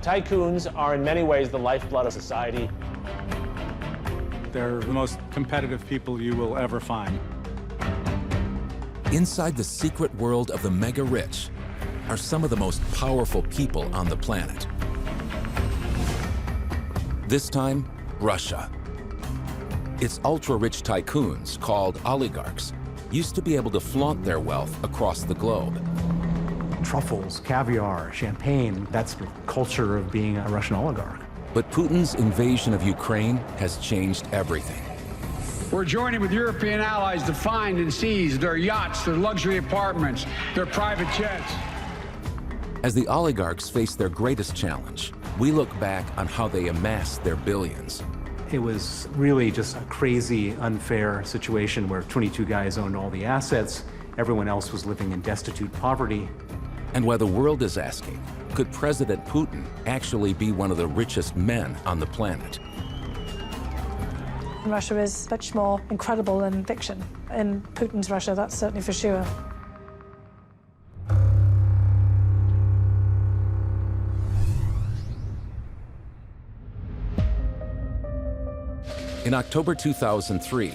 Tycoons are in many ways the lifeblood of society. They're the most competitive people you will ever find. Inside the secret world of the mega-rich are some of the most powerful people on the planet. This time, Russia. Its ultra-rich tycoons, called oligarchs, used to be able to flaunt their wealth across the globe. Truffles, caviar, champagne, that's the culture of being a Russian oligarch. But Putin's invasion of Ukraine has changed everything. We're joining with European allies to find and seize their yachts, their luxury apartments, their private jets. As the oligarchs face their greatest challenge, we look back on how they amassed their billions. It was really just a crazy, unfair situation where 22 guys owned all the assets, everyone else was living in destitute poverty. And why the world is asking, could President Putin actually be one of the richest men on the planet? Russia is much more incredible than fiction. In Putin's Russia, that's certainly for sure. In October 2003,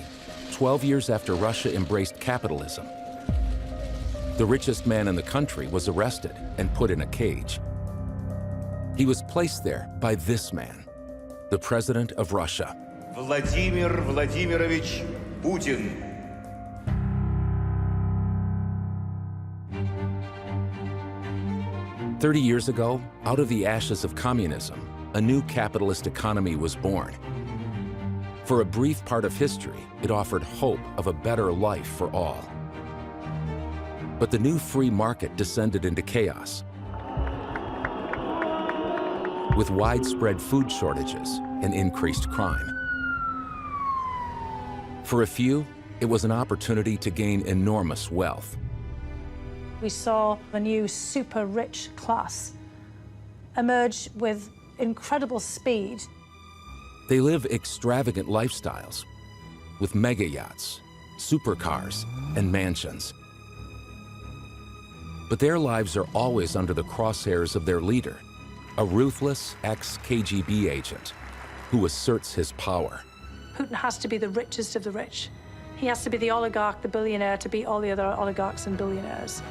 12 years after Russia embraced capitalism, the richest man in the country was arrested and put in a cage. He was placed there by this man, the president of Russia. Vladimir Vladimirovich Putin. "30 years ago, out of the ashes of communism, a new capitalist economy was born. For a brief part of history, it offered hope of a better life for all. But the new free market descended into chaos, with widespread food shortages and increased crime. For a few, it was an opportunity to gain enormous wealth. We saw a new super-rich class emerge with incredible speed. They live extravagant lifestyles, with mega yachts, supercars, and mansions. But their lives are always under the crosshairs of their leader, a ruthless ex-KGB agent who asserts his power. Putin has to be the richest of the rich. He has to be the oligarch, the billionaire, to beat all the other oligarchs and billionaires.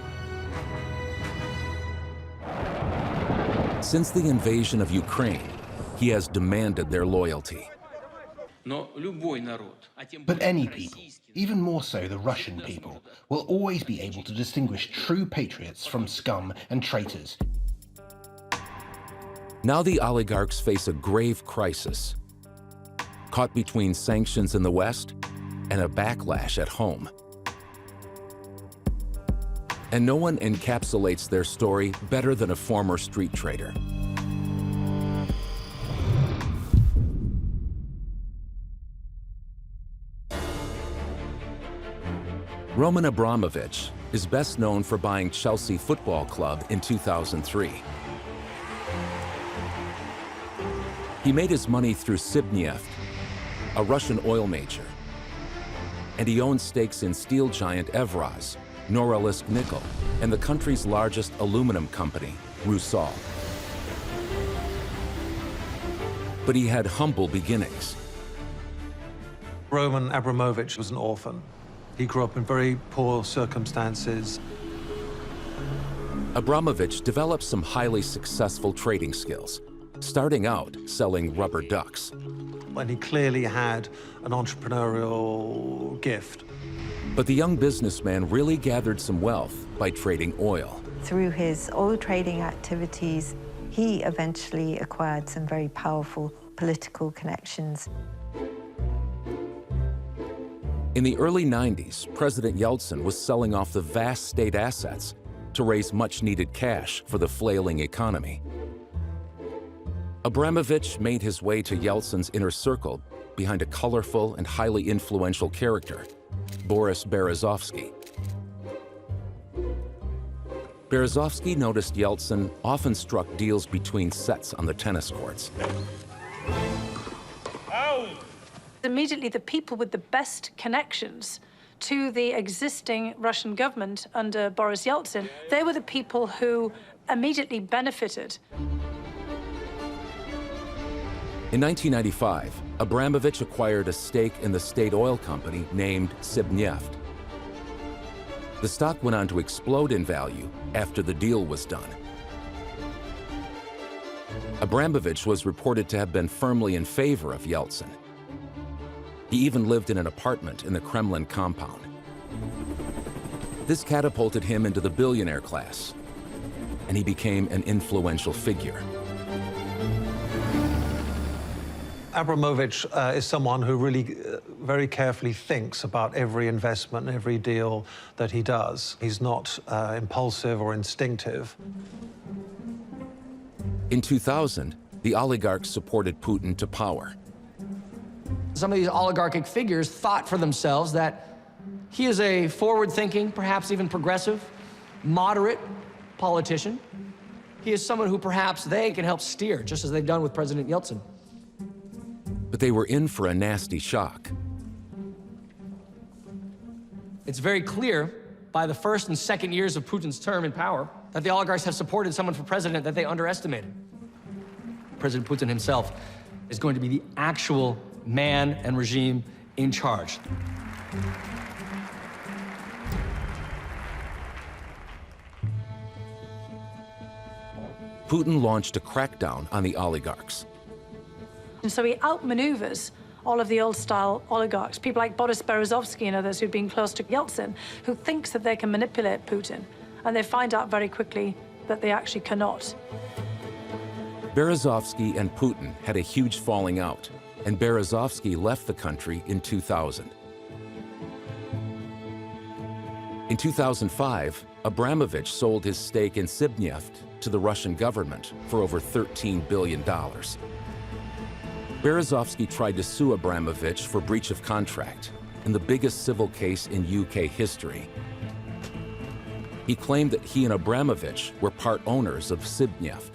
Since the invasion of Ukraine, he has demanded their loyalty. But any people, even more so the Russian people, will always be able to distinguish true patriots from scum and traitors. Now the oligarchs face a grave crisis, caught between sanctions in the West and a backlash at home. And no one encapsulates their story better than a former street trader. Roman Abramovich is best known for buying Chelsea Football Club in 2003. He made his money through Sibneft, a Russian oil major, and he owned stakes in steel giant Evraz, Norilsk Nickel, and the country's largest aluminum company, Rusal. But he had humble beginnings. Roman Abramovich was an orphan. He grew up in very poor circumstances. Abramovich developed some highly successful trading skills, starting out selling rubber ducks. And he clearly had an entrepreneurial gift. But the young businessman really gathered some wealth by trading oil. Through his oil trading activities, he eventually acquired some very powerful political connections. In the early 90s, President Yeltsin was selling off the vast state assets to raise much-needed cash for the flailing economy. Abramovich made his way to Yeltsin's inner circle behind a colorful and highly influential character, Boris Berezovsky. Berezovsky noticed Yeltsin often struck deals between sets on the tennis courts. Immediately, the people with the best connections to the existing Russian government under Boris Yeltsin, they were the people who immediately benefited. In 1995, Abramovich acquired a stake in the state oil company named Sibneft. The stock went on to explode in value after the deal was done. Abramovich was reported to have been firmly in favor of Yeltsin. He even lived in an apartment in the Kremlin compound. This catapulted him into the billionaire class, and he became an influential figure. Abramovich is someone who really very carefully thinks about every investment, every deal that he does. He's not impulsive or instinctive. In 2000, the oligarchs supported Putin to power. Some of these oligarchic figures thought for themselves that he is a forward-thinking, perhaps even progressive, moderate politician. He is someone who perhaps they can help steer, just as they've done with President Yeltsin. But they were in for a nasty shock. It's very clear by the first and second years of Putin's term in power that the oligarchs have supported someone for president that they underestimated. President Putin himself is going to be the actual man and regime in charge. Putin launched a crackdown on the oligarchs. And so he outmaneuvers all of the old-style oligarchs, people like Boris Berezovsky and others who've been close to Yeltsin, who thinks that they can manipulate Putin. And they find out very quickly that they actually cannot. Berezovsky and Putin had a huge falling out, and Berezovsky left the country in 2000. In 2005, Abramovich sold his stake in Sibneft to the Russian government for over $13 billion. Berezovsky tried to sue Abramovich for breach of contract in the biggest civil case in UK history. He claimed that he and Abramovich were part owners of Sibneft.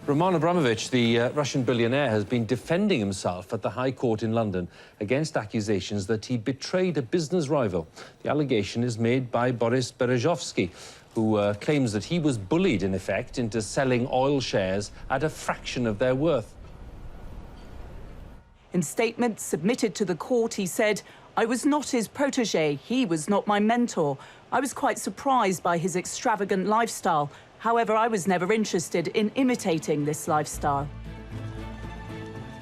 Roman Abramovich, the Russian billionaire, has been defending himself at the High Court in London against accusations that he betrayed a business rival. The allegation is made by Boris Berezovsky, who claims that he was bullied, in effect, into selling oil shares at a fraction of their worth. In statements submitted to the court, he said, "I was not his protege. He was not my mentor. I was quite surprised by his extravagant lifestyle. However, I was never interested in imitating this lifestyle."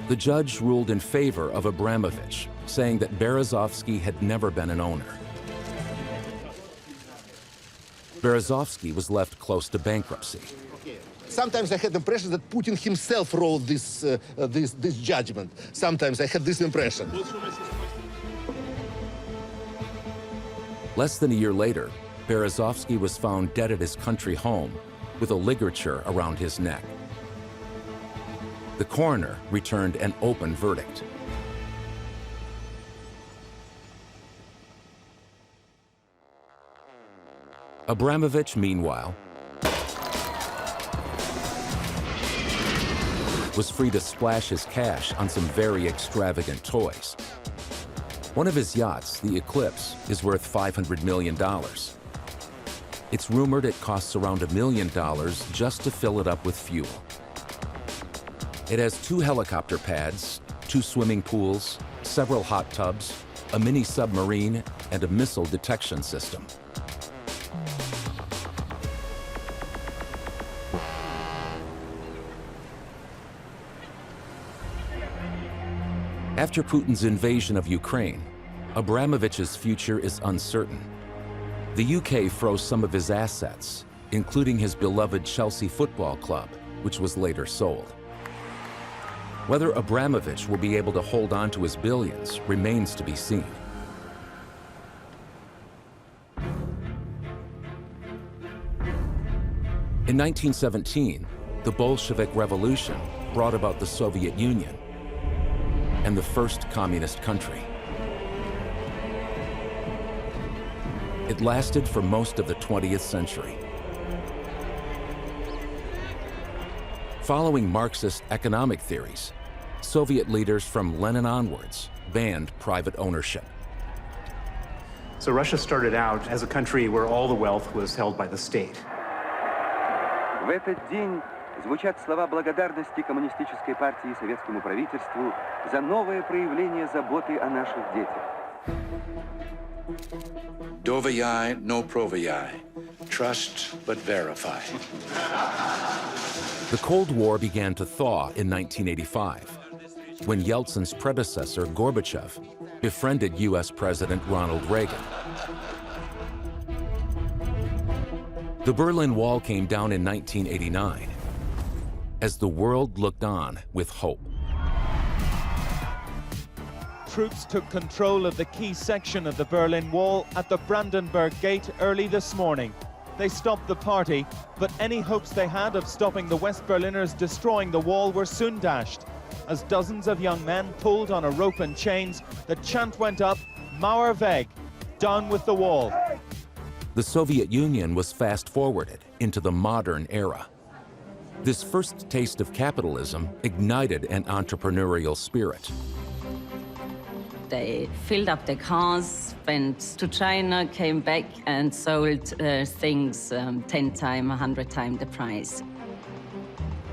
The judge ruled in favor of Abramovich, saying that Berezovsky had never been an owner. Berezovsky was left close to bankruptcy. Sometimes I had the impression that Putin himself wrote this judgment. Sometimes I had this impression. Less than a year later, Berezovsky was found dead at his country home with a ligature around his neck. The coroner returned an open verdict. Abramovich, meanwhile, was free to splash his cash on some very extravagant toys. One of his yachts, the Eclipse, is worth $500 million. It's rumored it costs around $1 million just to fill it up with fuel. It has 2 helicopter pads, 2 swimming pools, several hot tubs, a mini submarine, and a missile detection system. After Putin's invasion of Ukraine, Abramovich's future is uncertain. The UK froze some of his assets, including his beloved Chelsea Football Club, which was later sold. Whether Abramovich will be able to hold on to his billions remains to be seen. In 1917, the Bolshevik Revolution brought about the Soviet Union and the first communist country. It lasted for most of the 20th century. Following Marxist economic theories, Soviet leaders from Lenin onwards banned private ownership. So Russia started out as a country where all the wealth was held by the state. В этот день звучат слова благодарности коммунистической партии и советскому правительству за новое проявление заботы о наших детях. Dovii no provii. Trust but verify. The Cold War began to thaw in 1985, when Yeltsin's predecessor, Gorbachev, befriended U.S. President Ronald Reagan. The Berlin Wall came down in 1989, as the world looked on with hope. Troops took control of the key section of the Berlin Wall at the Brandenburg Gate early this morning. They stopped the party, but any hopes they had of stopping the West Berliners destroying the wall were soon dashed. As dozens of young men pulled on a rope and chains, the chant went up, Mauer weg, down with the wall. The Soviet Union was fast-forwarded into the modern era. This first taste of capitalism ignited an entrepreneurial spirit. They filled up their cars, went to China, came back and sold things 10 times, 100 times the price.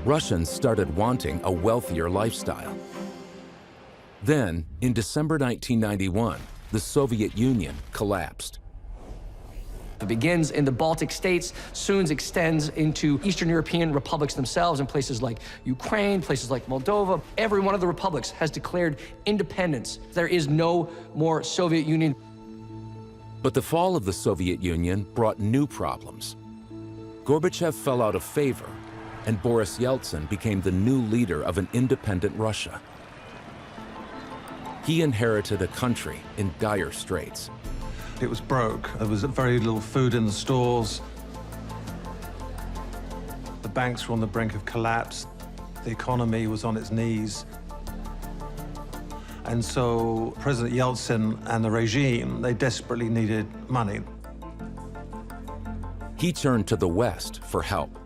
Russians started wanting a wealthier lifestyle. Then, in December 1991, the Soviet Union collapsed. It begins in the Baltic states, soon extends into Eastern European republics themselves in places like Ukraine, places like Moldova. Every one of the republics has declared independence. There is no more Soviet Union. But the fall of the Soviet Union brought new problems. Gorbachev fell out of favor, and Boris Yeltsin became the new leader of an independent Russia. He inherited a country in dire straits. It was broke. There was very little food in the stores. The banks were on the brink of collapse. The economy was on its knees. And so President Yeltsin and the regime, they desperately needed money. He turned to the West for help.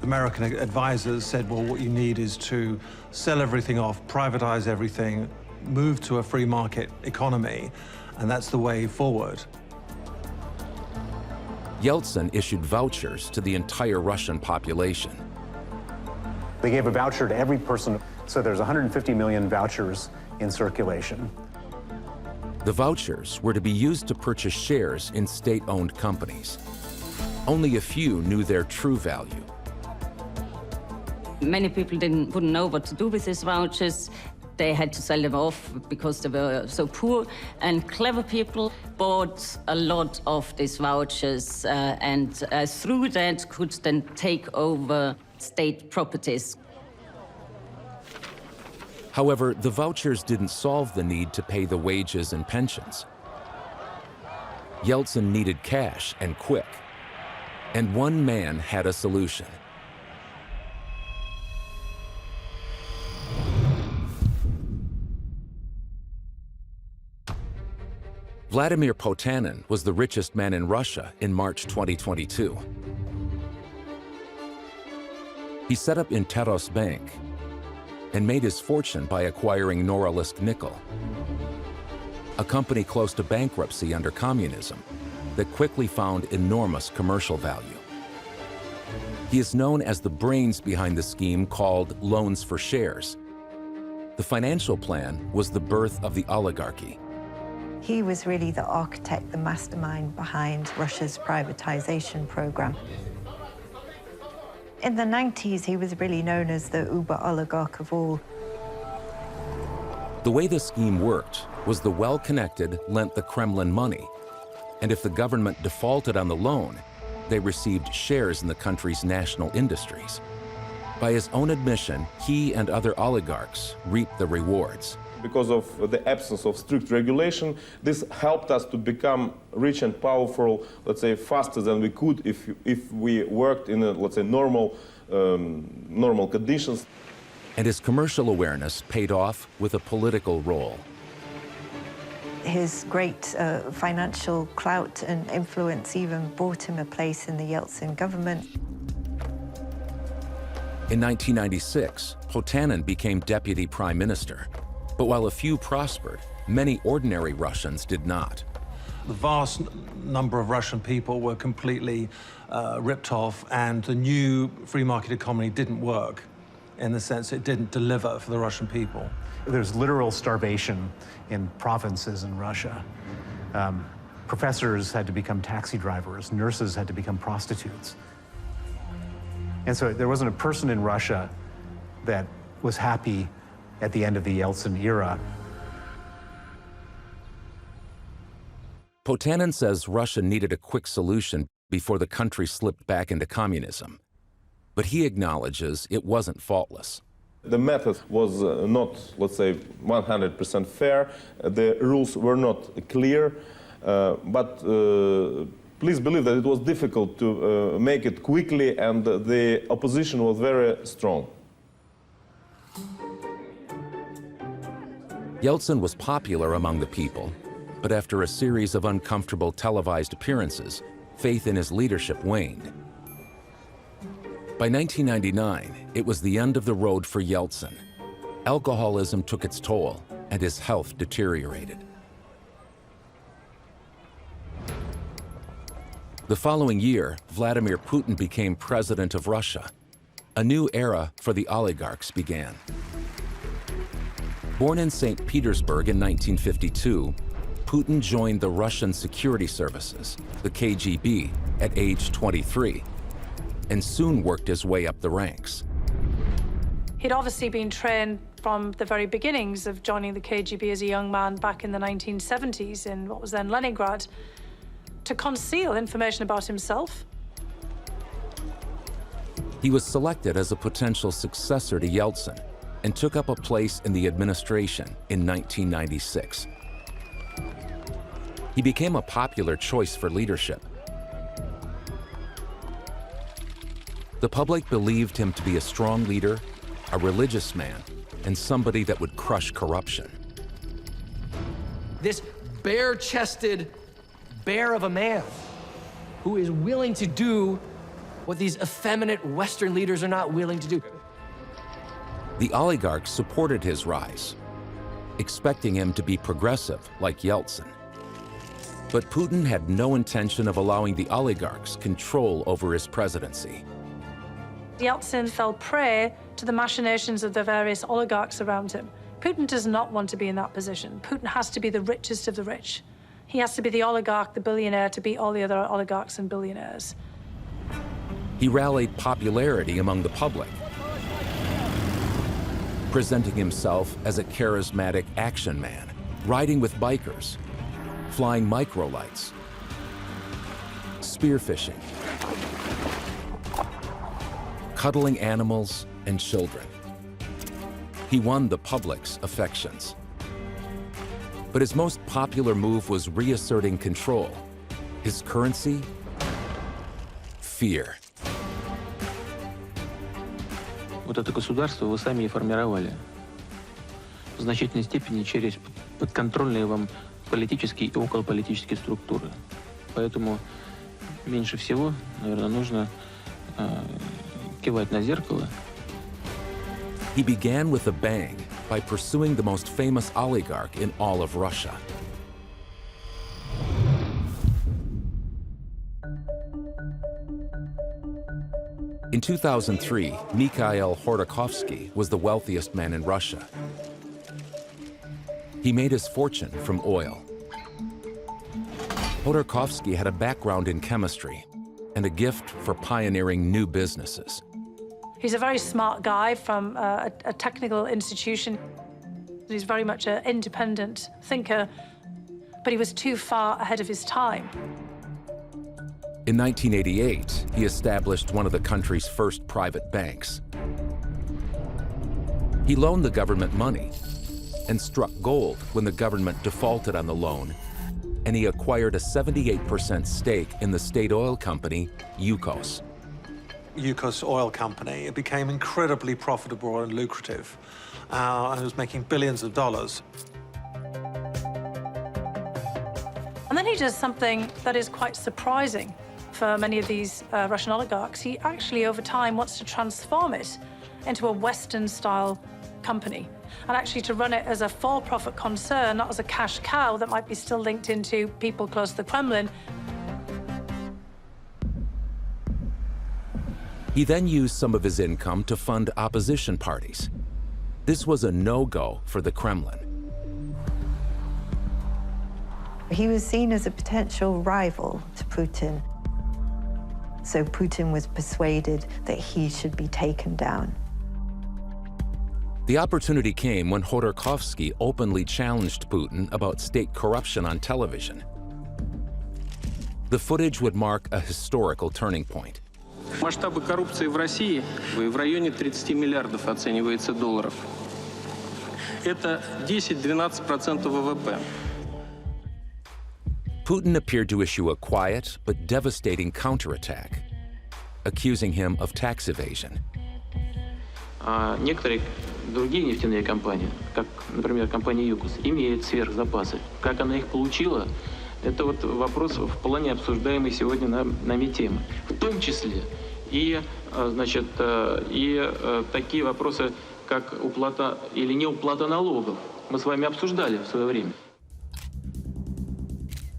American advisors said, well, what you need is to sell everything off, privatize everything, move to a free market economy, and that's the way forward. Yeltsin issued vouchers to the entire Russian population. They gave a voucher to every person, so there's 150 million vouchers in circulation. The vouchers were to be used to purchase shares in state-owned companies. Only a few knew their true value. Many people wouldn't know what to do with these vouchers. They had to sell them off because they were so poor, and clever people bought a lot of these vouchers and through that could then take over state properties. However, the vouchers didn't solve the need to pay the wages and pensions. Yeltsin needed cash and quick, and one man had a solution. Vladimir Potanin was the richest man in Russia in March 2022. He set up Interos Bank and made his fortune by acquiring Norilsk Nickel, a company close to bankruptcy under communism that quickly found enormous commercial value. He is known as the brains behind the scheme called loans for shares. The financial plan was the birth of the oligarchy. He was really the architect, the mastermind behind Russia's privatization program. In the 90s, he was really known as the uber-oligarch of all. The way the scheme worked was the well-connected lent the Kremlin money, and if the government defaulted on the loan, they received shares in the country's national industries. By his own admission, he and other oligarchs reaped the rewards. Because of the absence of strict regulation, this helped us to become rich and powerful, let's say, faster than we could if we worked in, let's say, normal conditions. And his commercial awareness paid off with a political role. His great financial clout and influence even bought him a place in the Yeltsin government. In 1996, Potanin became deputy prime minister. But while a few prospered, many ordinary Russians did not. The vast number of Russian people were completely ripped off, and the new free market economy didn't work, in the sense it didn't deliver for the Russian people. There's literal starvation in provinces in Russia. Professors had to become taxi drivers, nurses had to become prostitutes. And so there wasn't a person in Russia that was happy at the end of the Yeltsin era. Potanin says Russia needed a quick solution before the country slipped back into communism. But he acknowledges it wasn't faultless. The method was not, let's say, 100% fair. The rules were not clear, but please believe that it was difficult to make it quickly, and the opposition was very strong. Yeltsin was popular among the people, but after a series of uncomfortable televised appearances, faith in his leadership waned. By 1999, it was the end of the road for Yeltsin. Alcoholism took its toll, and his health deteriorated. The following year, Vladimir Putin became president of Russia. A new era for the oligarchs began. Born in St. Petersburg in 1952, Putin joined the Russian security services, the KGB, at age 23, and soon worked his way up the ranks. He'd obviously been trained from the very beginnings of joining the KGB as a young man back in the 1970s in what was then Leningrad, to conceal information about himself. He was selected as a potential successor to Yeltsin and took up a place in the administration in 1996. He became a popular choice for leadership. The public believed him to be a strong leader, a religious man, and somebody that would crush corruption. This bare-chested bear of a man who is willing to do what these effeminate Western leaders are not willing to do. The oligarchs supported his rise, expecting him to be progressive like Yeltsin. But Putin had no intention of allowing the oligarchs control over his presidency. Yeltsin fell prey to the machinations of the various oligarchs around him. Putin does not want to be in that position. Putin has to be the richest of the rich. He has to be the oligarch, the billionaire, to beat all the other oligarchs and billionaires. He rallied popularity among the public, presenting himself as a charismatic action man, riding with bikers, flying microlights, spearfishing, cuddling animals and children. He won the public's affections. But his most popular move was reasserting control. His currency? Fear. Вот это государство вы сами и формировали. В значительной степени через подконтрольные вам политические и околополитические структуры. Поэтому меньше всего, наверное, нужно кивать на зеркало. He began with a bang by pursuing the most famous oligarch in all of Russia. In 2003, Mikhail Khodorkovsky was the wealthiest man in Russia. He made his fortune from oil. Khodorkovsky had a background in chemistry and a gift for pioneering new businesses. He's a very smart guy from a technical institution. He's very much an independent thinker, but he was too far ahead of his time. In 1988, he established one of the country's first private banks. He loaned the government money and struck gold when the government defaulted on the loan, and he acquired a 78% stake in the state oil company, Yukos. Yukos Oil Company, it became incredibly profitable and lucrative, and it was making billions of dollars. And then he does something that is quite surprising for many of these Russian oligarchs. He actually, over time, wants to transform it into a Western-style company, and actually to run it as a for-profit concern, not as a cash cow that might be still linked into people close to the Kremlin. He then used some of his income to fund opposition parties. This was a no-go for the Kremlin. He was seen as a potential rival to Putin. So Putin was persuaded that he should be taken down. The opportunity came when Khodorkovsky openly challenged Putin about state corruption on television. The footage would mark a historical turning point. Масштабы коррупции в России в районе 30 миллиардов оценивается долларов. Это 10-12% ВВП. Putin appeared to issue a quiet but devastating counterattack, accusing him of tax evasion. А некоторые другие нефтяные компании, как, например, компания «Юкос», имеют сверхзапасы. Как она их получила, это вот вопрос в плане обсуждаемой сегодня нами темы. В том числе и, значит, такие вопросы, как уплата или неуплата налогов. Мы с вами обсуждали в свое время.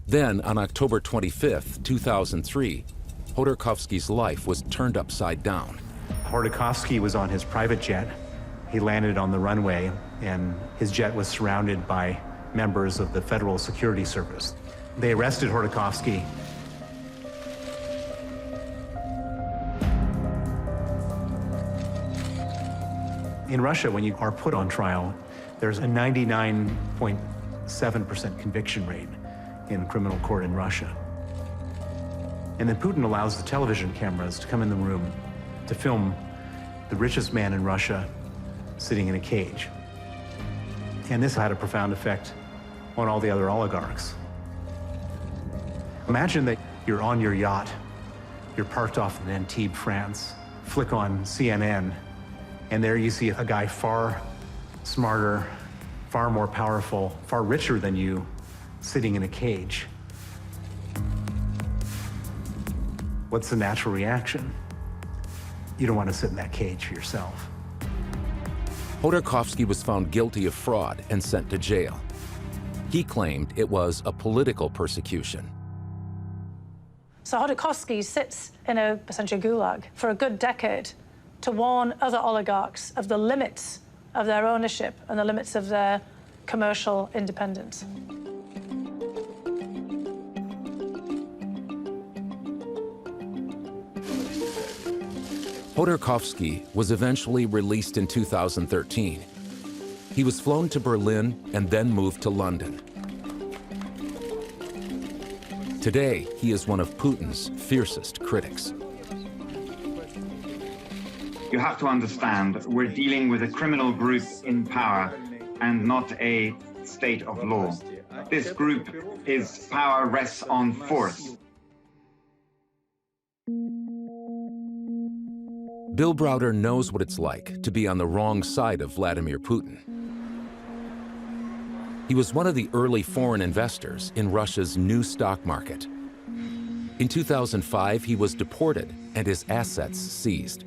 Then, on October 25, 2003, Khodorkovsky's life was turned upside down. Khodorkovsky was on his private jet. He landed on the runway, and his jet was surrounded by members of the Federal Security Service. They arrested Khodorkovsky. In Russia, when you are put on trial, there's a 99.7% conviction rate in criminal court in Russia. And then Putin allows the television cameras to come in the room to film the richest man in Russia sitting in a cage. And this had a profound effect on all the other oligarchs. Imagine that you're on your yacht, you're parked off in Antibes, France, flick on CNN, and there you see a guy far smarter, far more powerful, far richer than you, sitting in a cage. What's the natural reaction? You don't want to sit in that cage for yourself. Khodorkovsky was found guilty of fraud and sent to jail. He claimed it was a political persecution. So Khodorkovsky sits in essentially a gulag for a good decade to warn other oligarchs of the limits of their ownership and the limits of their commercial independence. Khodorkovsky was eventually released in 2013. He was flown to Berlin and then moved to London. Today, he is one of Putin's fiercest critics. You have to understand, we're dealing with a criminal group in power and not a state of law. This group, its power rests on force. Bill Browder knows what it's like to be on the wrong side of Vladimir Putin. He was one of the early foreign investors in Russia's new stock market. In 2005, he was deported and his assets seized.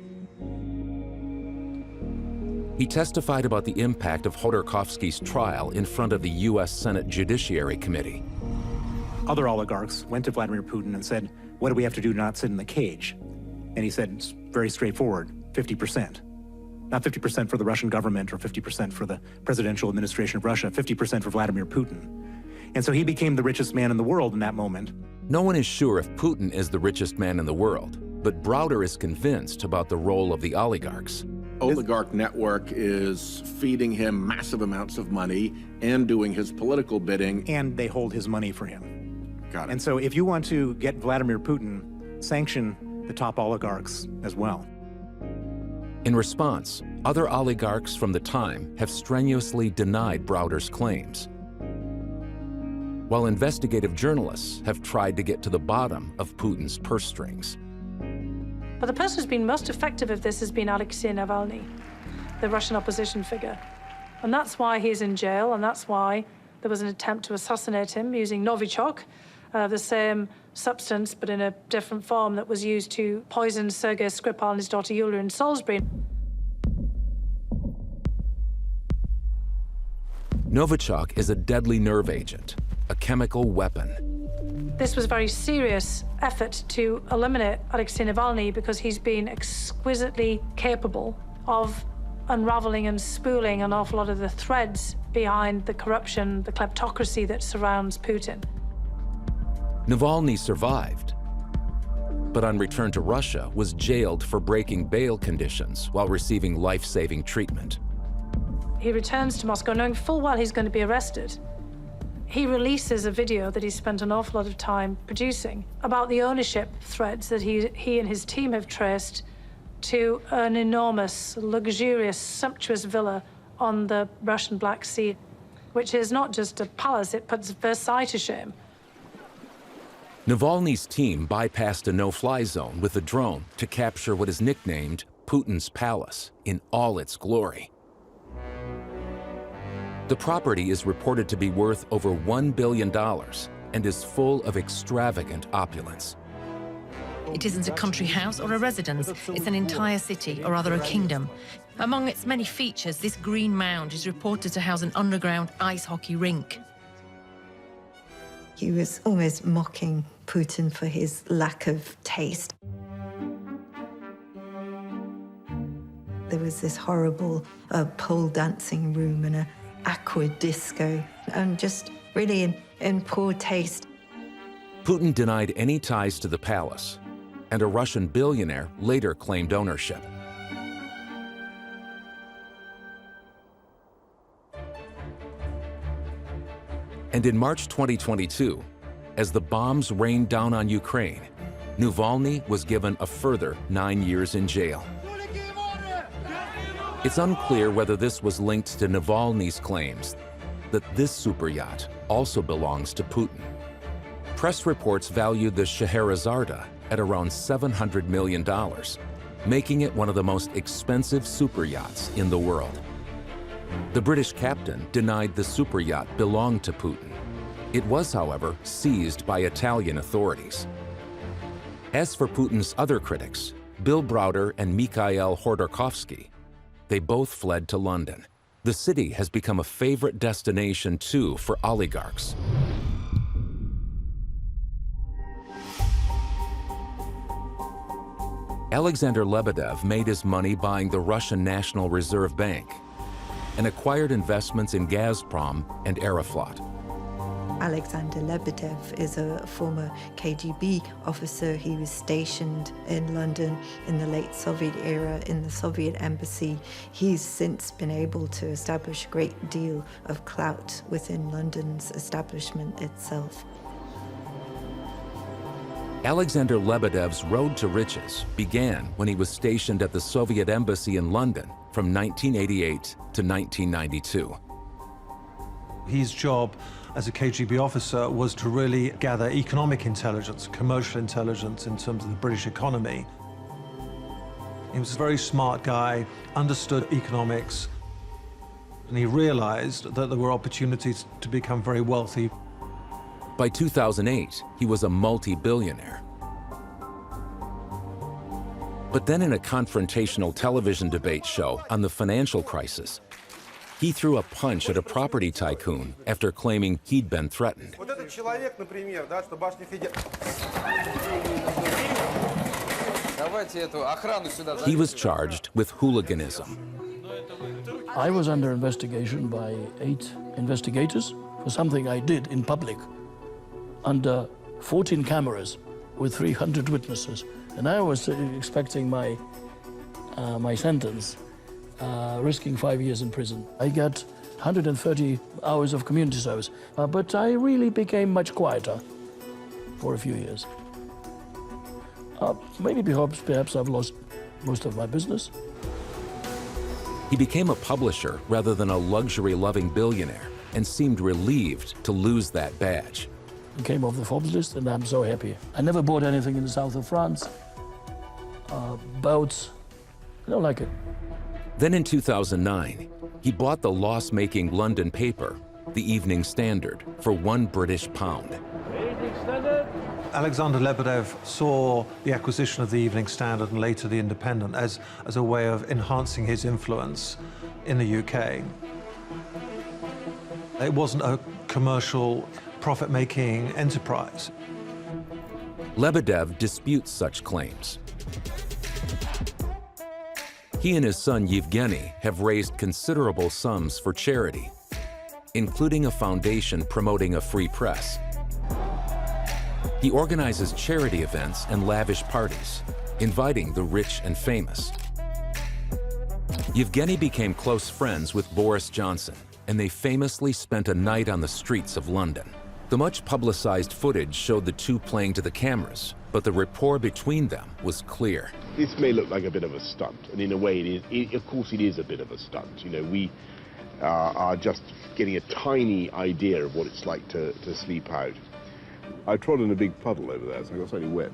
He testified about the impact of Khodorkovsky's trial in front of the U.S. Senate Judiciary Committee. Other oligarchs went to Vladimir Putin and said, what do we have to do to not sit in the cage? And he said, it's very straightforward, 50%. Not 50% for the Russian government or 50% for the presidential administration of Russia, 50% for Vladimir Putin. And so he became the richest man in the world in that moment. No one is sure if Putin is the richest man in the world, but Browder is convinced about the role of the oligarchs. Oligarch network is feeding him massive amounts of money and doing his political bidding. And they hold his money for him. Got it. And so if you want to get Vladimir Putin, sanction the top oligarchs as well. In response, other oligarchs from the time have strenuously denied Browder's claims, while investigative journalists have tried to get to the bottom of Putin's purse strings. But the person who's been most effective at this has been Alexei Navalny, the Russian opposition figure. And that's why he's in jail, and that's why there was an attempt to assassinate him using Novichok, the same substance, but in a different form, that was used to poison Sergei Skripal and his daughter Yulia in Salisbury. Novichok is a deadly nerve agent, a chemical weapon. This was a very serious effort to eliminate Alexei Navalny because he's been exquisitely capable of unraveling and spooling an awful lot of the threads behind the corruption, the kleptocracy that surrounds Putin. Navalny survived, but on return to Russia was jailed for breaking bail conditions while receiving life-saving treatment. He returns to Moscow knowing full well he's going to be arrested. He releases a video that he spent an awful lot of time producing about the ownership threads that he and his team have traced to an enormous, luxurious, sumptuous villa on the Russian Black Sea, which is not just a palace, it puts Versailles to shame. Navalny's team bypassed a no-fly zone with a drone to capture what is nicknamed Putin's Palace in all its glory. The property is reported to be worth over $1 billion and is full of extravagant opulence. It isn't a country house or a residence, it's an entire city, or rather a kingdom. Among its many features, this green mound is reported to house an underground ice hockey rink. He was almost mocking Putin for his lack of taste. There was this horrible pole dancing room and an aqua disco, and just really in poor taste. Putin denied any ties to the palace, and a Russian billionaire later claimed ownership. And in March 2022, as the bombs rained down on Ukraine, Navalny was given a further 9 years in jail. It's unclear whether this was linked to Navalny's claims that this super yacht also belongs to Putin. Press reports valued the Scheherazade at around $700 million, making it one of the most expensive super yachts in the world. The British captain denied the super yacht belonged to Putin. It was, however, seized by Italian authorities. As for Putin's other critics, Bill Browder and Mikhail Khodorkovsky, they both fled to London. The city has become a favorite destination, too, for oligarchs. Alexander Lebedev made his money buying the Russian National Reserve Bank and acquired investments in Gazprom and Aeroflot. Alexander Lebedev is a former KGB officer. He was stationed in London in the late Soviet era in the Soviet embassy. He's since been able to establish a great deal of clout within London's establishment itself. Alexander Lebedev's road to riches began when he was stationed at the Soviet embassy in London from 1988 to 1992. His job as a KGB officer was to really gather economic intelligence, commercial intelligence in terms of the British economy. He was a very smart guy, understood economics, and he realized that there were opportunities to become very wealthy. By 2008, he was a multi-billionaire. But then in a confrontational television debate show on the financial crisis, he threw a punch at a property tycoon after claiming he'd been threatened. He was charged with hooliganism. I was under investigation by 8 investigators for something I did in public, under 14 cameras with 300 witnesses. And I was expecting my sentence, risking 5 years in prison. I got 130 hours of community service, but I really became much quieter for a few years. Maybe perhaps I've lost most of my business. He became a publisher rather than a luxury-loving billionaire and seemed relieved to lose that badge. I came off the Forbes list and I'm so happy. I never bought anything in the south of France. Boats, I don't like it. Then in 2009, he bought the loss-making London paper, the Evening Standard, for £1 British. Alexander Lebedev saw the acquisition of the Evening Standard and later the Independent as a way of enhancing his influence in the UK. It wasn't a commercial, profit-making enterprise. Lebedev disputes such claims. He and his son Yevgeny have raised considerable sums for charity, including a foundation promoting a free press. He organizes charity events and lavish parties, inviting the rich and famous. Yevgeny became close friends with Boris Johnson, and they famously spent a night on the streets of London. The much publicized footage showed the two playing to the cameras, but the rapport between them was clear. This may look like a bit of a stunt, and in a way, of course it is a bit of a stunt. You know, we are just getting a tiny idea of what it's like to sleep out. I trod in a big puddle over there, so I got slightly wet.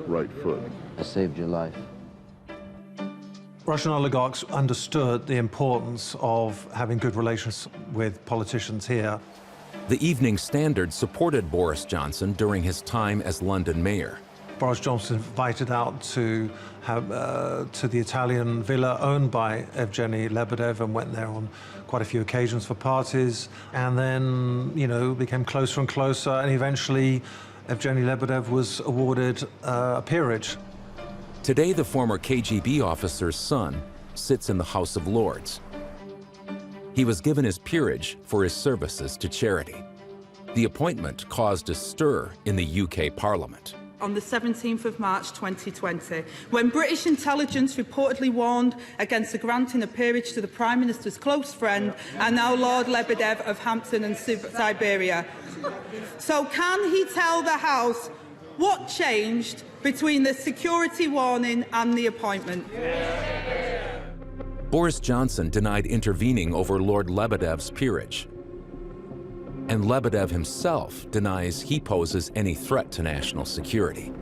Right foot. I saved your life. Russian oligarchs understood the importance of having good relations with politicians here. The Evening Standard supported Boris Johnson during his time as London mayor. Boris Johnson invited out to the Italian villa owned by Evgeny Lebedev and went there on quite a few occasions for parties, and then, you know, became closer and closer, and eventually Evgeny Lebedev was awarded a peerage. Today, the former KGB officer's son sits in the House of Lords. He was given his peerage for his services to charity. The appointment caused a stir in the UK Parliament. On the 17th of March 2020, when British intelligence reportedly warned against the granting of peerage to the Prime Minister's close friend and now Lord Lebedev of Hampton and Siberia. So can he tell the House what changed between the security warning and the appointment? Boris Johnson denied intervening over Lord Lebedev's peerage. And Lebedev himself denies he poses any threat to national security.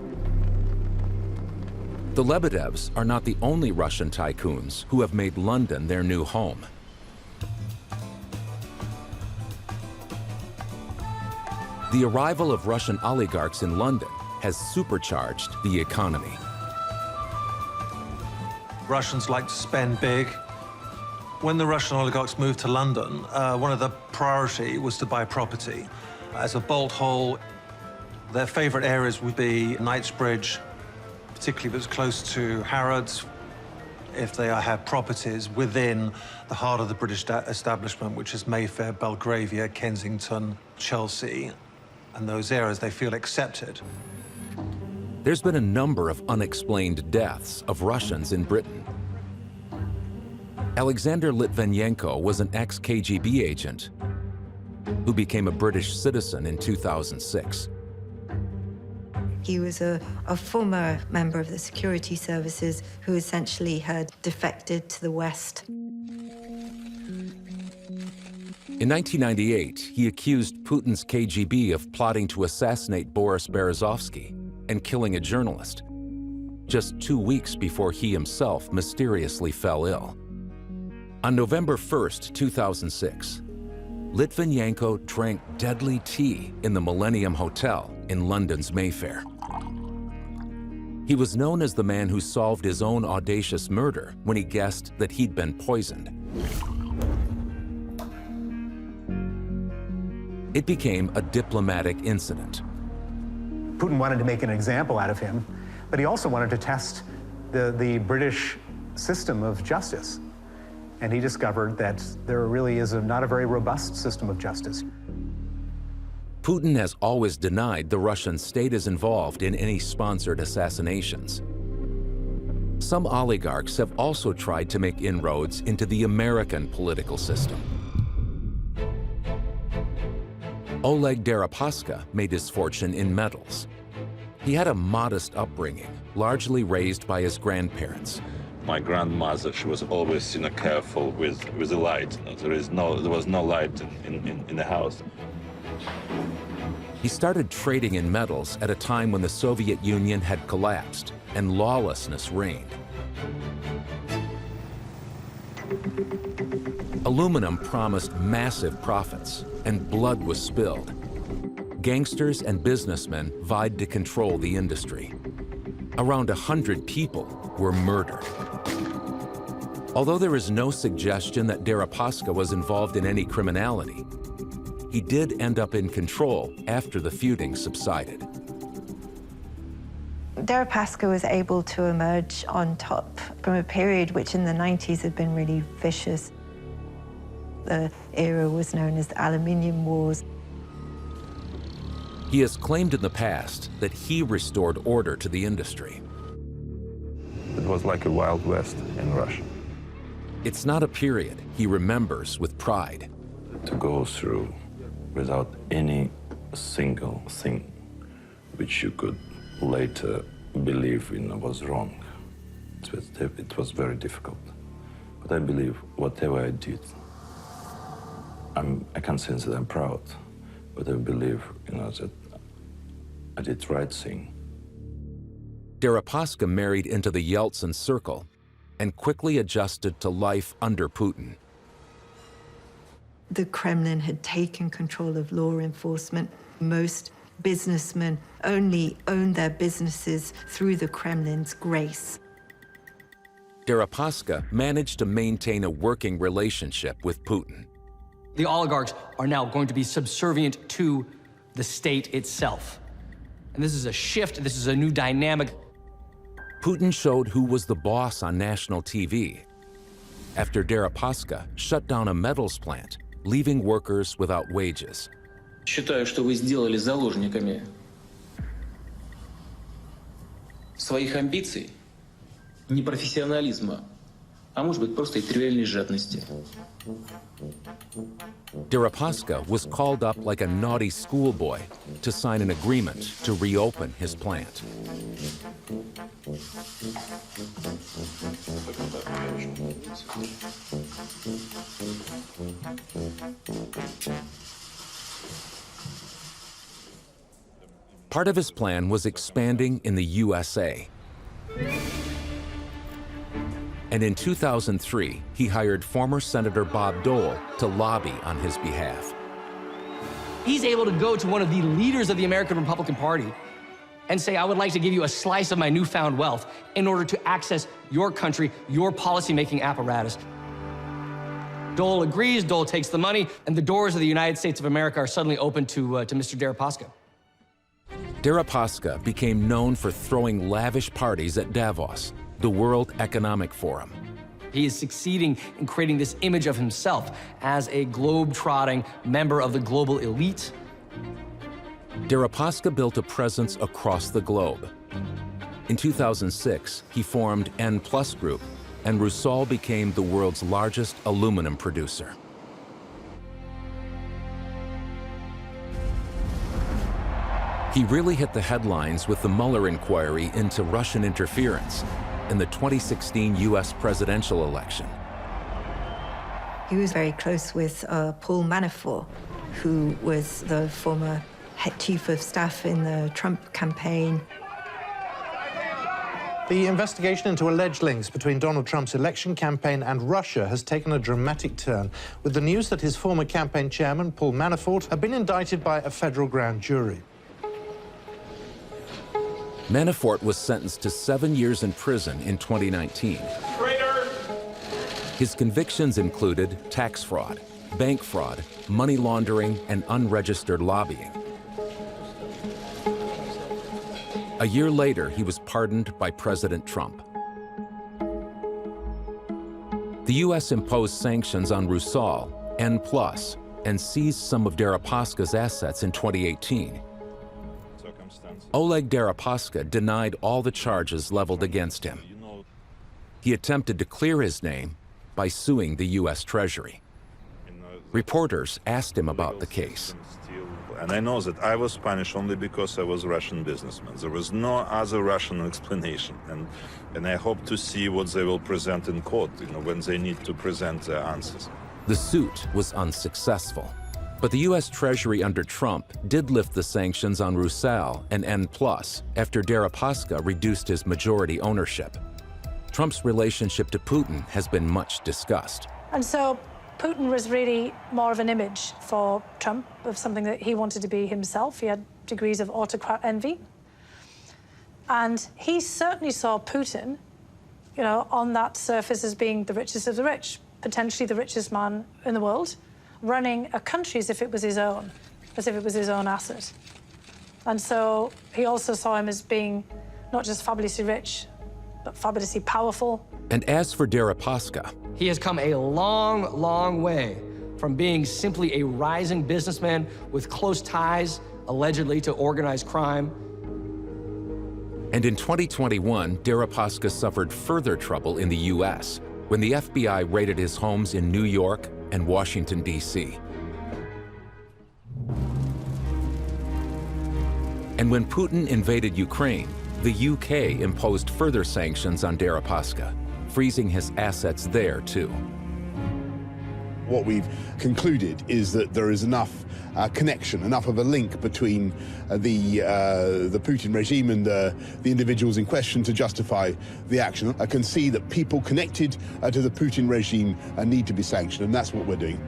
The Lebedevs are not the only Russian tycoons who have made London their new home. The arrival of Russian oligarchs in London has supercharged the economy. Russians like to spend big. When the Russian oligarchs moved to London, one of the priority was to buy property. As a bolt hole, their favorite areas would be Knightsbridge, particularly if it's close to Harrods, if they have properties within the heart of the British establishment, which is Mayfair, Belgravia, Kensington, Chelsea, and those areas, they feel accepted. There's been a number of unexplained deaths of Russians in Britain. Alexander Litvinenko was an ex-KGB agent who became a British citizen in 2006. He was a former member of the security services who essentially had defected to the West. In 1998, he accused Putin's KGB of plotting to assassinate Boris Berezovsky and killing a journalist, just 2 weeks before he himself mysteriously fell ill. On November 1st, 2006, Litvinenko drank deadly tea in the Millennium Hotel in London's Mayfair. He was known as the man who solved his own audacious murder when he guessed that he'd been poisoned. It became a diplomatic incident. Putin wanted to make an example out of him, but he also wanted to test the British system of justice. And he discovered that there really is not a very robust system of justice. Putin has always denied the Russian state is involved in any sponsored assassinations. Some oligarchs have also tried to make inroads into the American political system. Oleg Deripaska made his fortune in metals. He had a modest upbringing, largely raised by his grandparents. My grandmother, she was always, careful with the light. There was no light in the house. He started trading in metals at a time when the Soviet Union had collapsed and lawlessness reigned. Aluminum promised massive profits, and blood was spilled. Gangsters and businessmen vied to control the industry. Around 100 people were murdered. Although there is no suggestion that Deripaska was involved in any criminality, he did end up in control after the feuding subsided. Deripaska was able to emerge on top from a period which in the 90s had been really vicious. The era was known as the Aluminium Wars. He has claimed in the past that he restored order to the industry. It was like a Wild West in Russia. It's not a period he remembers with pride. To go through without any single thing which you could later believe in was wrong. It was very difficult. But I believe whatever I did, I can't say that I'm proud, but I believe, that I did the right thing. Deripaska married into the Yeltsin circle and quickly adjusted to life under Putin. The Kremlin had taken control of law enforcement. Most businessmen only owned their businesses through the Kremlin's grace. Deripaska managed to maintain a working relationship with Putin. The oligarchs are now going to be subservient to the state itself. And this is a shift, this is a new dynamic. Putin showed who was the boss on national TV after Deripaska shut down a metals plant, leaving workers without wages. Считаю, что вы сделали заложниками своих амбиций, непрофессионализма, а может быть просто и тривиальной жадности. Deripaska was called up like a naughty schoolboy to sign an agreement to reopen his plant. Part of his plan was expanding in the USA. And in 2003, he hired former Senator Bob Dole to lobby on his behalf. He's able to go to one of the leaders of the American Republican Party and say, I would like to give you a slice of my newfound wealth in order to access your country, your policymaking apparatus. Dole agrees, Dole takes the money, and the doors of the United States of America are suddenly open to Mr. Deripaska. Deripaska became known for throwing lavish parties at Davos, the World Economic Forum. He is succeeding in creating this image of himself as a globe-trotting member of the global elite. Deripaska built a presence across the globe. In 2006, he formed N+ Group, and Rusal became the world's largest aluminum producer. He really hit the headlines with the Mueller inquiry into Russian interference in the 2016 US presidential election. He was very close with Paul Manafort, who was the former head chief of staff in the Trump campaign. The investigation into alleged links between Donald Trump's election campaign and Russia has taken a dramatic turn, with the news that his former campaign chairman, Paul Manafort, had been indicted by a federal grand jury. Manafort was sentenced to 7 years in prison in 2019. His convictions included tax fraud, bank fraud, money laundering, and unregistered lobbying. A year later, he was pardoned by President Trump. The U.S. imposed sanctions on Rusal, N+, and seized some of Deripaska's assets in 2018. Oleg Deripaska denied all the charges leveled against him. He attempted to clear his name by suing the U.S. Treasury. Reporters asked him about the case. And I know that I was punished only because I was a Russian businessman. There was no other Russian explanation. And I hope to see what they will present in court, when they need to present their answers. The suit was unsuccessful. But the U.S. Treasury under Trump did lift the sanctions on Rusal and N+ after Deripaska reduced his majority ownership. Trump's relationship to Putin has been much discussed. And so Putin was really more of an image for Trump of something that he wanted to be himself. He had degrees of autocrat envy. And he certainly saw Putin, on that surface as being the richest of the rich, potentially the richest man in the world, running a country as if it was his own, asset. And so he also saw him as being not just fabulously rich, but fabulously powerful. And as for Deripaska, he has come a long, long way from being simply a rising businessman with close ties, allegedly, to organized crime. And in 2021, Deripaska suffered further trouble in the US when the FBI raided his homes in New York and Washington, D.C. And when Putin invaded Ukraine, the UK imposed further sanctions on Deripaska, freezing his assets there too. What we've concluded is that there is enough connection, enough of a link between the Putin regime and the individuals in question to justify the action. I can see that people connected to the Putin regime need to be sanctioned, and that's what we're doing.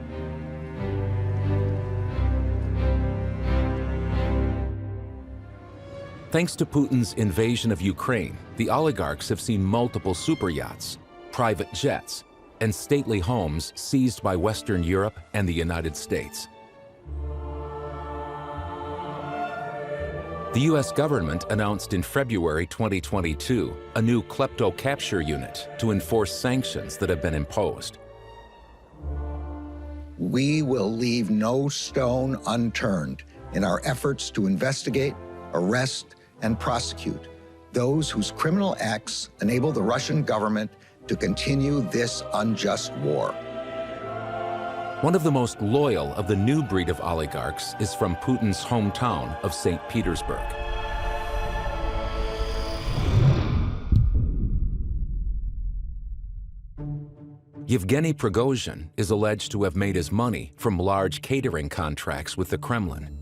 Thanks to Putin's invasion of Ukraine, the oligarchs have seen multiple super yachts, private jets, and stately homes seized by Western Europe and the United States. The U.S. government announced in February 2022 a new klepto capture unit to enforce sanctions that have been imposed. We will leave no stone unturned in our efforts to investigate, arrest, and prosecute those whose criminal acts enable the Russian government to continue this unjust war. One of the most loyal of the new breed of oligarchs is from Putin's hometown of St. Petersburg. Yevgeny Prigozhin is alleged to have made his money from large catering contracts with the Kremlin.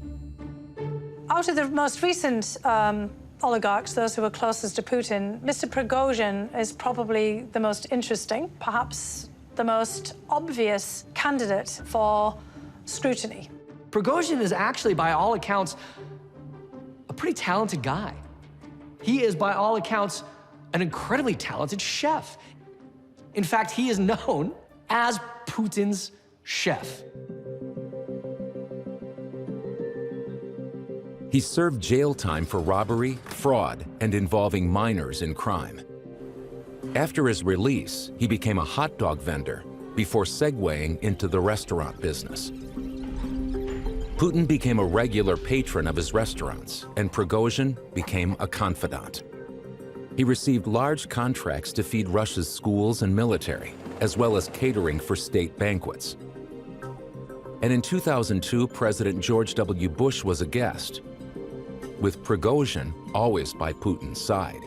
Out of the most recent oligarchs, those who were closest to Putin, Mr. Prigozhin is probably the most interesting, perhaps the most obvious candidate for scrutiny. Prigozhin is actually, by all accounts, a pretty talented guy. He is, by all accounts, an incredibly talented chef. In fact, he is known as Putin's chef. He served jail time for robbery, fraud, and involving minors in crime. After his release, he became a hot dog vendor before segueing into the restaurant business. Putin became a regular patron of his restaurants, and Prigozhin became a confidant. He received large contracts to feed Russia's schools and military, as well as catering for state banquets. And in 2002, President George W. Bush was a guest, with Prigozhin always by Putin's side.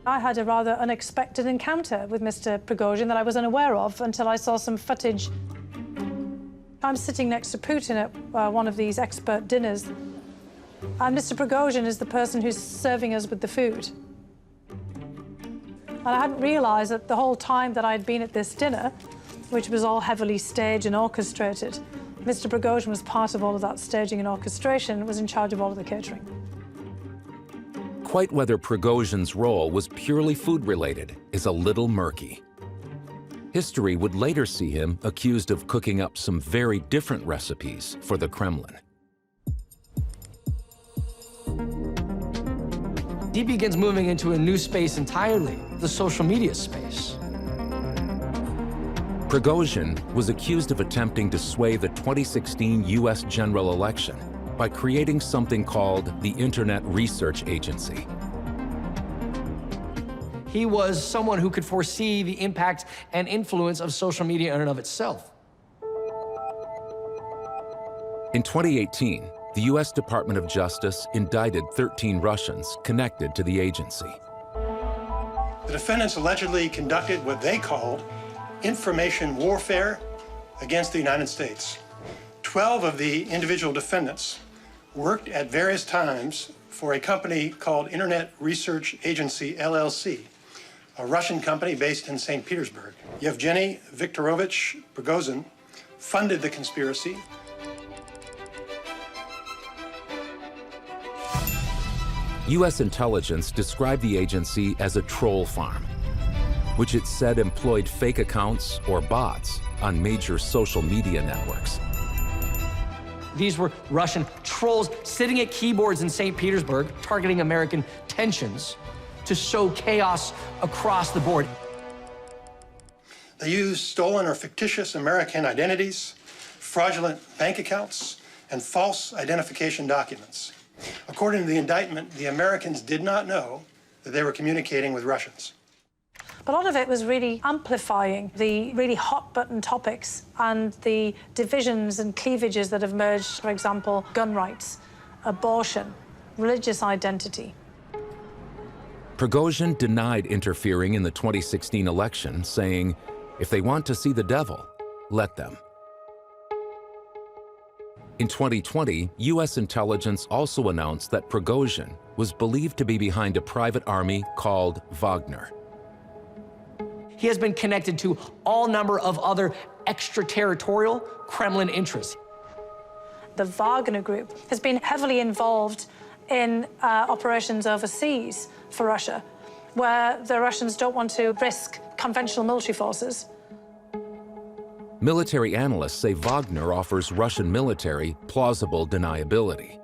I had a rather unexpected encounter with Mr. Prigozhin that I was unaware of until I saw some footage. I'm sitting next to Putin at one of these expert dinners, and Mr. Prigozhin is the person who's serving us with the food. And I hadn't realized that the whole time that I'd been at this dinner, which was all heavily staged and orchestrated, Mr. Prigozhin was part of all of that staging and orchestration, was in charge of all of the catering. Quite whether Prigozhin's role was purely food-related is a little murky. History would later see him accused of cooking up some very different recipes for the Kremlin. He begins moving into a new space entirely, the social media space. Prigozhin was accused of attempting to sway the 2016 U.S. general election by creating something called the Internet Research Agency. He was someone who could foresee the impact and influence of social media in and of itself. In 2018, the U.S. Department of Justice indicted 13 Russians connected to the agency. The defendants allegedly conducted what they called information warfare against the United States. 12 of the individual defendants worked at various times for a company called Internet Research Agency, LLC, a Russian company based in St. Petersburg. Yevgeny Viktorovich Prigozhin funded the conspiracy. U.S. intelligence described the agency as a troll farm, which it said employed fake accounts or bots on major social media networks. These were Russian trolls sitting at keyboards in St. Petersburg, targeting American tensions to sow chaos across the board. They used stolen or fictitious American identities, fraudulent bank accounts, and false identification documents. According to the indictment, the Americans did not know that they were communicating with Russians. But a lot of it was really amplifying the really hot-button topics and the divisions and cleavages that have emerged, for example, gun rights, abortion, religious identity. Prigozhin denied interfering in the 2016 election, saying, "If they want to see the devil, let them." In 2020, U.S. intelligence also announced that Prigozhin was believed to be behind a private army called Wagner. He has been connected to all number of other extraterritorial Kremlin interests. The Wagner Group has been heavily involved in operations overseas for Russia, where the Russians don't want to risk conventional military forces. Military analysts say Wagner offers Russian military plausible deniability.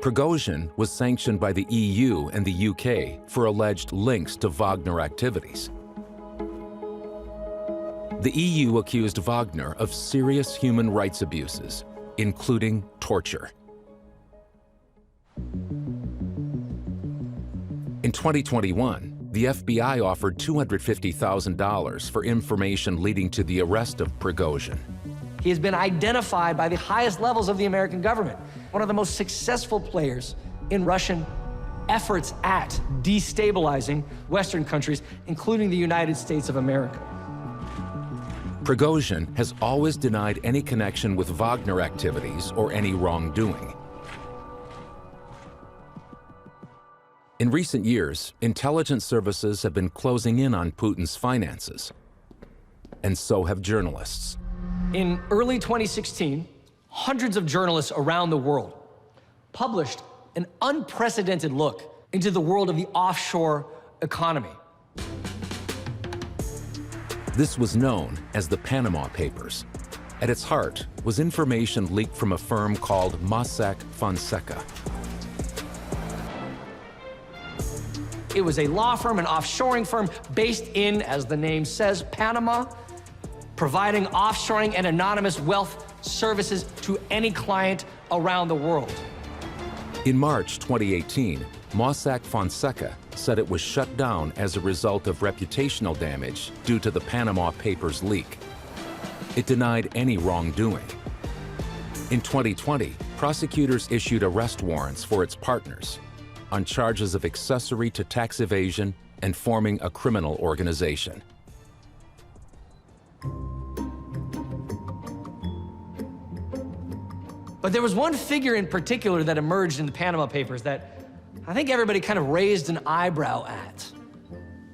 Prigozhin was sanctioned by the EU and the UK for alleged links to Wagner activities. The EU accused Wagner of serious human rights abuses, including torture. In 2021, the FBI offered $250,000 for information leading to the arrest of Prigozhin. He has been identified by the highest levels of the American government, one of the most successful players in Russian efforts at destabilizing Western countries, including the United States of America. Prigozhin has always denied any connection with Wagner activities or any wrongdoing. In recent years, intelligence services have been closing in on Putin's finances, and so have journalists. In early 2016, hundreds of journalists around the world published an unprecedented look into the world of the offshore economy. This was known as the Panama Papers. At its heart was information leaked from a firm called Mossack Fonseca. It was a law firm, an offshoring firm based in, as the name says, Panama, providing offshoring and anonymous wealth services to any client around the world. In March 2018, Mossack Fonseca said it was shut down as a result of reputational damage due to the Panama Papers leak. It denied any wrongdoing. In 2020, prosecutors issued arrest warrants for its partners on charges of accessory to tax evasion and forming a criminal organization. But there was one figure in particular that emerged in the Panama Papers that I think everybody kind of raised an eyebrow at.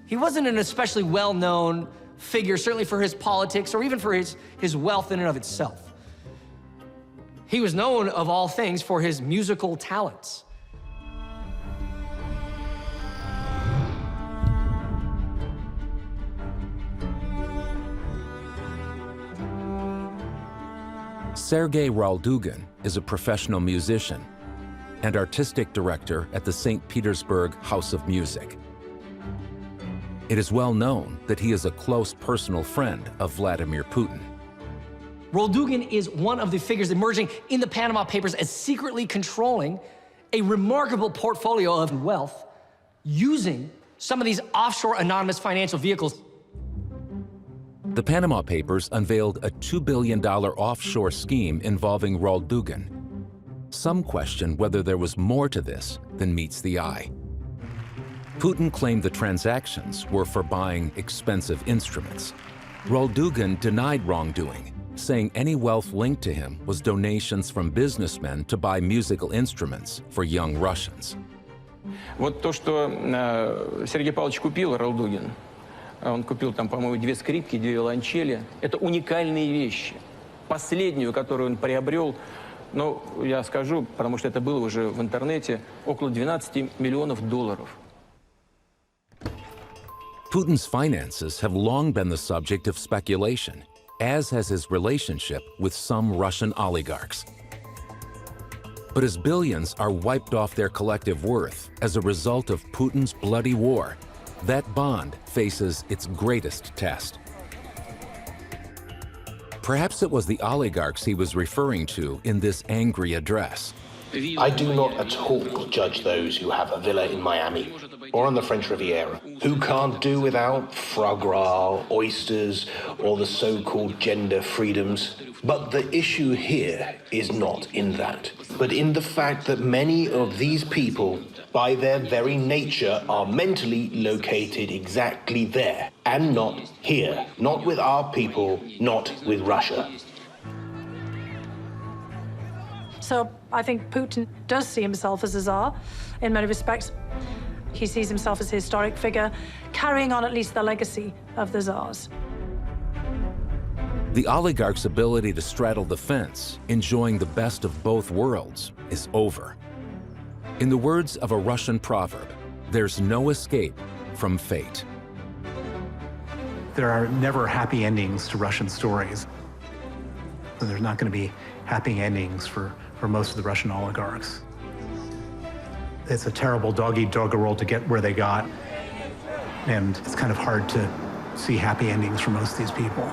He wasn't an especially well-known figure, certainly for his politics or even for his wealth in and of itself. He was known, of all things, for his musical talents. Sergei Raldugin is a professional musician and artistic director at the St. Petersburg House of Music. It is well known that he is a close personal friend of Vladimir Putin. Raldugin is one of the figures emerging in the Panama Papers as secretly controlling a remarkable portfolio of wealth using some of these offshore anonymous financial vehicles. The Panama Papers unveiled a $2 billion offshore scheme involving Raldugin. Some question whether there was more to this than meets the eye. Putin claimed the transactions were for buying expensive instruments. Raldugin denied wrongdoing, saying any wealth linked to him was donations from businessmen to buy musical instruments for young Russians. Вот то, что Сергей Павлович купил, Ралдугин, он купил там, по-моему, 2 скрипки, 2 виолончели. Это уникальные вещи. Последнюю, которую он приобрел, ну, я скажу, потому что это было уже в интернете, около $12 миллионов. Putin's finances have long been the subject of speculation, as has his relationship with some Russian oligarchs. But as billions are wiped off their collective worth as a result of Putin's bloody war, that bond faces its greatest test. Perhaps it was the oligarchs he was referring to in this angry address. I do not at all judge those who have a villa in Miami or on the French Riviera, who can't do without foie gras, oysters, or the so-called gender freedoms. But the issue here is not in that, but in the fact that many of these people, by their very nature, are mentally located exactly there, and not here, not with our people, not with Russia. So I think Putin does see himself as a czar in many respects. He sees himself as a historic figure, carrying on at least the legacy of the czars. The oligarch's ability to straddle the fence, enjoying the best of both worlds, is over. In the words of a Russian proverb, there's no escape from fate. There are never happy endings to Russian stories. And there's not going to be happy endings for most of the Russian oligarchs. It's a terrible dog-eat-dog world to get where they got. And it's kind of hard to see happy endings for most of these people.